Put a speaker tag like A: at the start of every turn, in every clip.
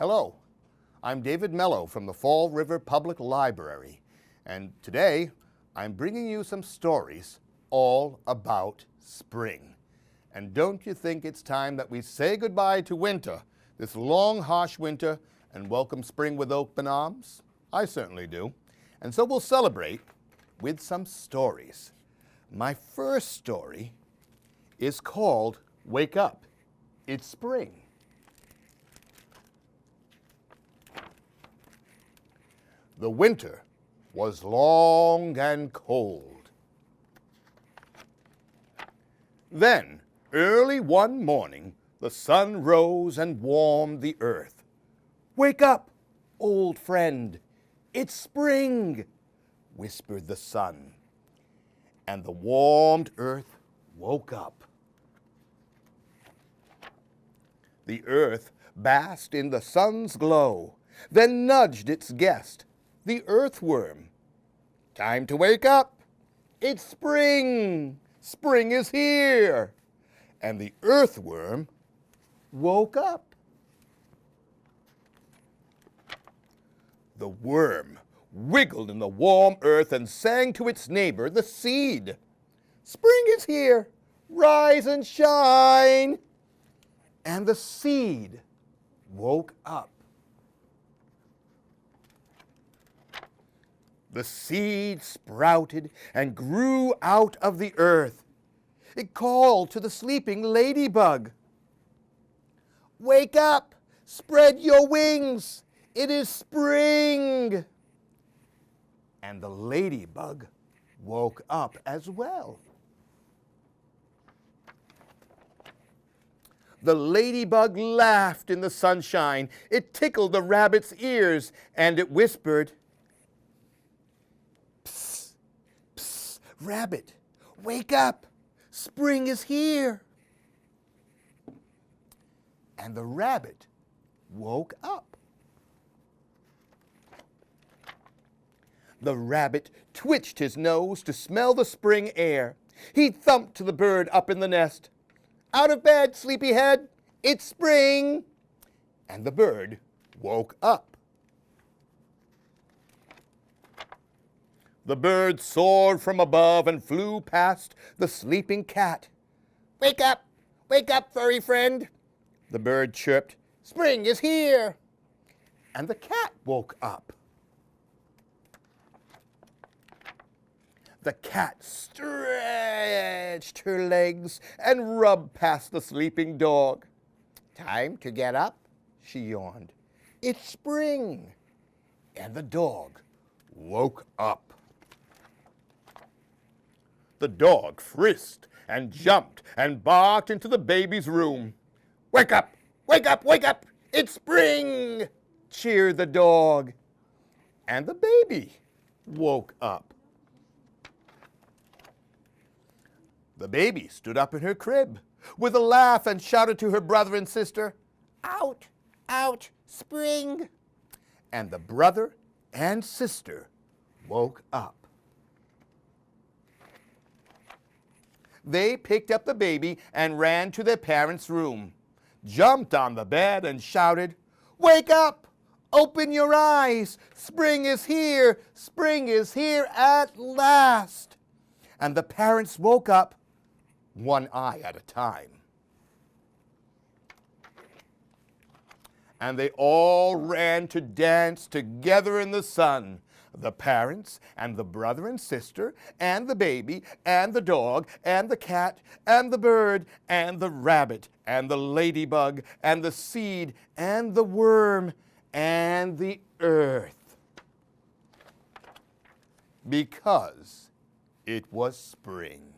A: Hello, I'm David Mello from the Fall River Public Library, and today I'm bringing you some stories all about spring. And don't you think it's time that we say goodbye to winter, this long, harsh winter, and welcome spring with open arms? I certainly do. And so we'll celebrate with some stories. My first story is called Wake Up, It's Spring. The winter was long and cold. Then, early one morning, the sun rose and warmed the earth. "Wake up, old friend, it's spring," whispered the sun. And the warmed earth woke up. The earth basked in the sun's glow, then nudged its guest, the earthworm. "Time to wake up. It's spring. Spring is here." And the earthworm woke up. The worm wiggled in the warm earth and sang to its neighbor, the seed. "Spring is here. Rise and shine." And the seed woke up. The seed sprouted and grew out of the earth. It called to the sleeping ladybug. "Wake up, spread your wings, it is spring." And the ladybug woke up as well. The ladybug laughed in the sunshine. It tickled the rabbit's ears, and it whispered, "Psst, psst, rabbit, wake up. Spring is here." And the rabbit woke up. The rabbit twitched his nose to smell the spring air. He thumped to the bird up in the nest. "Out of bed, sleepyhead, it's spring." And the bird woke up. The bird soared from above and flew past the sleeping cat. wake up, furry friend," the bird chirped. "Spring is here." And the cat woke up. The cat stretched her legs and rubbed past the sleeping dog. "Time to get up," she yawned. "It's spring." And the dog woke up. The dog frisked and jumped and barked into the baby's room. "Wake up, wake up, wake up, it's spring," cheered the dog. And the baby woke up. The baby stood up in her crib with a laugh and shouted to her brother and sister, "Out, out, spring." And the brother and sister woke up. They picked up the baby and ran to their parents' room, jumped on the bed and shouted, "Wake up! Open your eyes! Spring is here! Spring is here at last!" And the parents woke up, one eye at a time. And they all ran to dance together in the sun. The parents and the brother and sister and the baby and the dog and the cat and the bird and the rabbit and the ladybug and the seed and the worm and the earth. Because it was spring.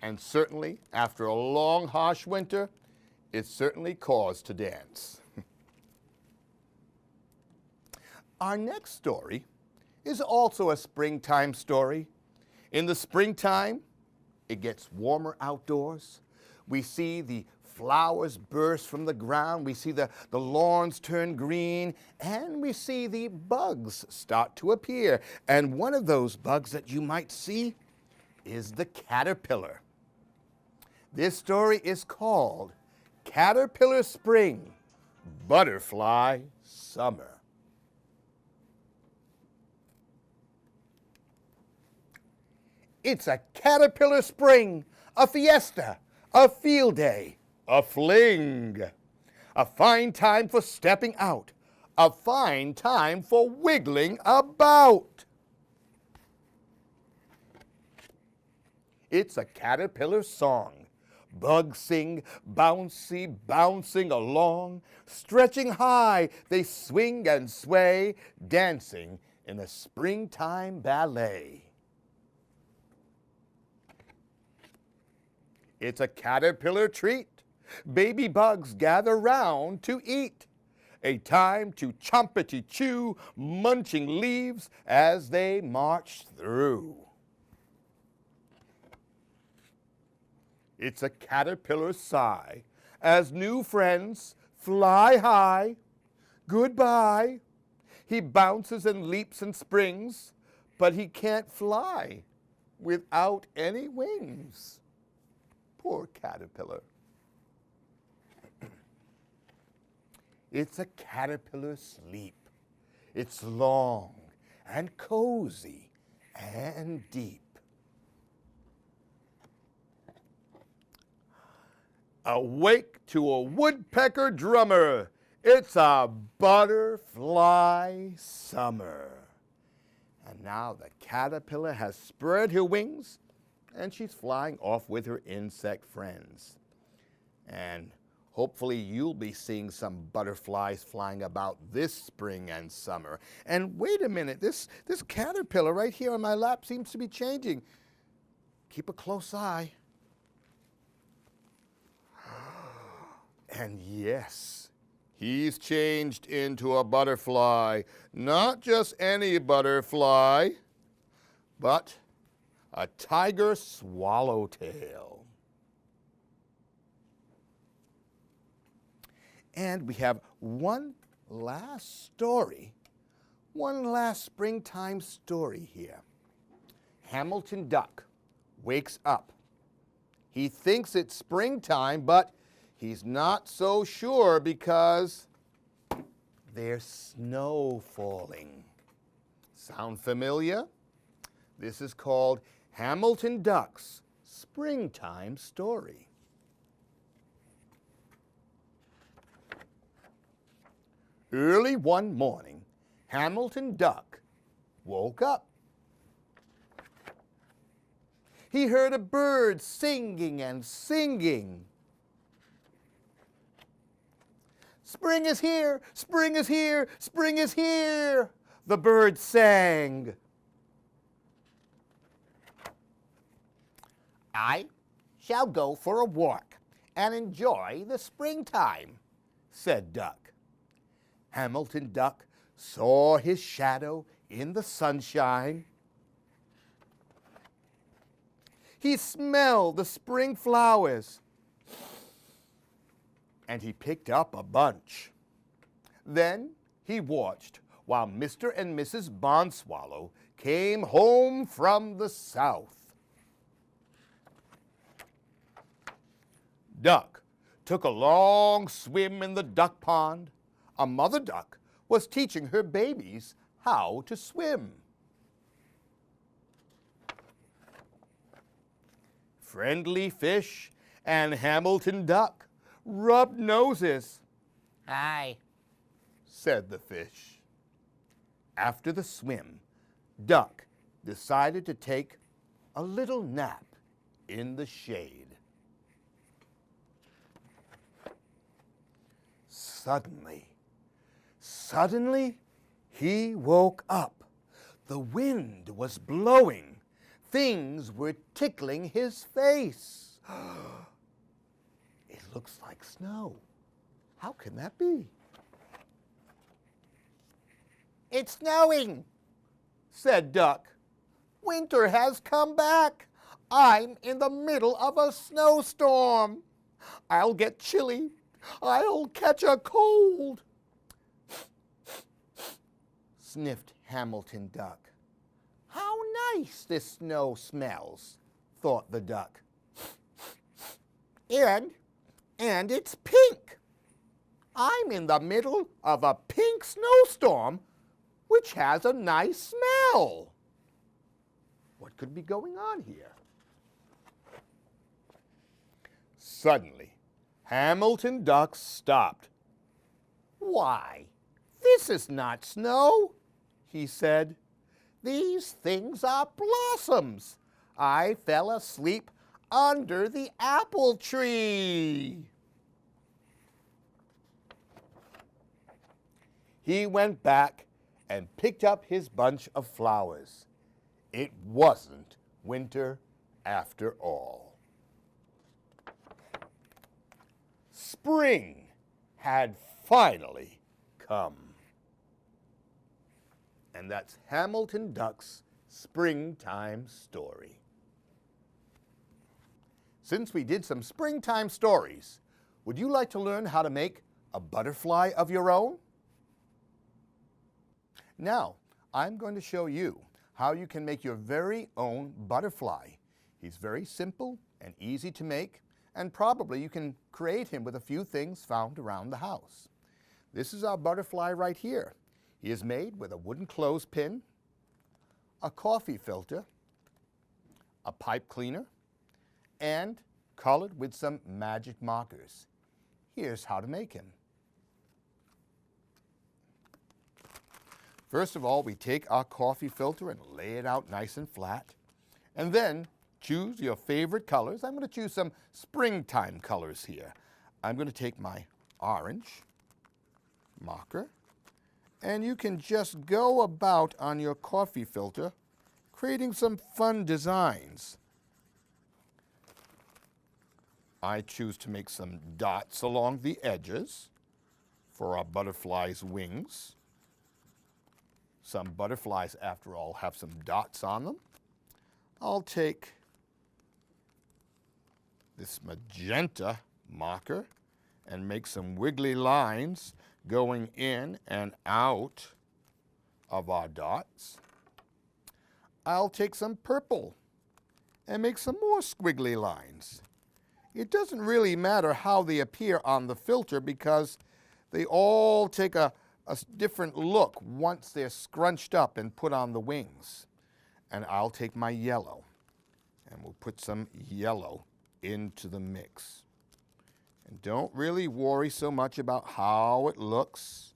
A: And certainly, after a long, harsh winter, it's certainly cause to dance. Our next story is also a springtime story. In the springtime, it gets warmer outdoors. We see the flowers burst from the ground. We see the lawns turn green, and we see the bugs start to appear. And one of those bugs that you might see is the caterpillar. This story is called caterpillar spring, butterfly summer. It's a caterpillar spring, a fiesta, a field day, a fling. A fine time for stepping out, a fine time for wiggling about. It's a caterpillar song. Bugs sing, bouncy, bouncing along. Stretching high, they swing and sway, dancing in a springtime ballet. It's a caterpillar treat. Baby bugs gather round to eat. A time to chompity chew, munching leaves as they march through. It's a caterpillar sigh as new friends fly high. Goodbye. He bounces and leaps and springs, but he can't fly without any wings. Poor caterpillar. It's a caterpillar sleep. It's long and cozy and deep. Awake to a woodpecker drummer. It's a butterfly summer. And now the caterpillar has spread her wings and she's flying off with her insect friends. And hopefully you'll be seeing some butterflies flying about this spring and summer. And wait a minute, this caterpillar right here on my lap seems to be changing. Keep a close eye. And yes, he's changed into a butterfly. Not just any butterfly, but a tiger swallowtail. And we have one last story, one last springtime story here. Hamilton Duck wakes up. He thinks it's springtime, but he's not so sure because there's snow falling. Sound familiar? This is called Hamilton Duck's Springtime Story. Early one morning, Hamilton Duck woke up. He heard a bird singing and singing. Spring is here, spring is here, spring is here, the bird sang. I shall go for a walk and enjoy the springtime, said Duck. Hamilton Duck saw his shadow in the sunshine. He smelled the spring flowers, and he picked up a bunch. Then he watched while Mr. and Mrs. Bondswallow came home from the south. Duck took a long swim in the duck pond. A mother duck was teaching her babies how to swim. Friendly Fish and Hamilton Duck rubbed noses.
B: Hi,
A: said the fish. After the swim, Duck decided to take a little nap in the shade. Suddenly, he woke up. The wind was blowing. Things were tickling his face. It looks like snow. How can that be?
B: it's snowing,
A: Said Duck.
B: winter has come back. I'm in the middle of a snowstorm. I'll get chilly. I'll catch a cold.
A: Sniffed Hamilton Duck. How nice this snow smells, thought the duck.
B: And and it's pink. I'm in the middle of a pink snowstorm, which has a nice smell. What could be going on here?
A: Suddenly, Hamilton Duck stopped.
B: Why, this is not snow, he said. These things are blossoms. I fell asleep under the apple tree.
A: He went back and picked up his bunch of flowers. It wasn't winter after all. Spring had finally come. And that's Hamilton Duck's springtime story. Since we did some springtime stories, would you like to learn how to make a butterfly of your own? Now, I'm going to show you how you can make your very own butterfly. He's very simple and easy to make, and probably you can create him with a few things found around the house. This is our butterfly right here. He is made with a wooden clothespin, a coffee filter, a pipe cleaner, and colored with some magic markers. Here's how to make him. First of all, we take our coffee filter and lay it out nice and flat. And then choose your favorite colors. I'm going to choose some springtime colors here. I'm going to take my orange marker, and you can just go about on your coffee filter creating some fun designs. I choose to make some dots along the edges for our butterfly's wings. Some butterflies, after all, have some dots on them. I'll take this magenta marker and make some wiggly lines going in and out of our dots. I'll take some purple and make some more squiggly lines. It doesn't really matter how they appear on the filter because they all take a different look once they're scrunched up and put on the wings. And I'll take my yellow and we'll put some yellow into the mix. And don't really worry so much about how it looks,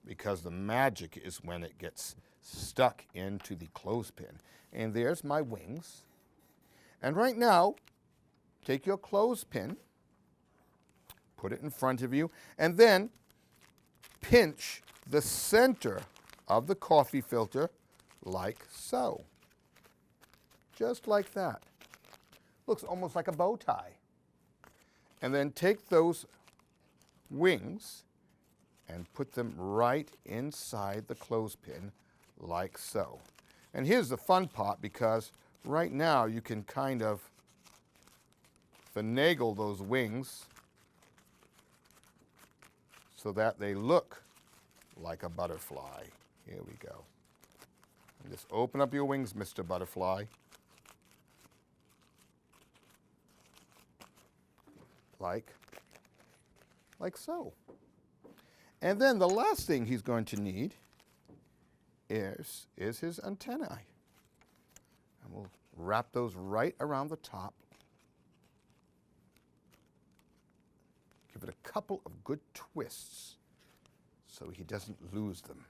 A: because the magic is when it gets stuck into the clothespin. And there's my wings. And right now, take your clothespin, put it in front of you, and then pinch the center of the coffee filter like so. Just like that. Looks almost like a bow tie. And then take those wings and put them right inside the clothespin like so. And here's the fun part, because right now you can kind of finagle those wings so that they look like a butterfly. Here we go. And just open up your wings, Mr. Butterfly. Like so. And then the last thing he's going to need is his antennae. And we'll wrap those right around the top. Give it a couple of good twists so he doesn't lose them.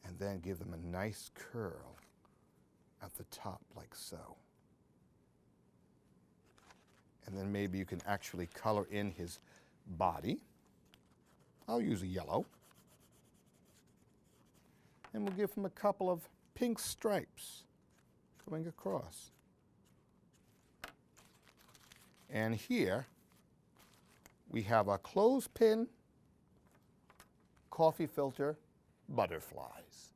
A: And then give them a nice curl at the top like so. And then maybe you can actually color in his body. I'll use a yellow. And we'll give him a couple of pink stripes going across. And here we have a clothespin coffee filter butterflies.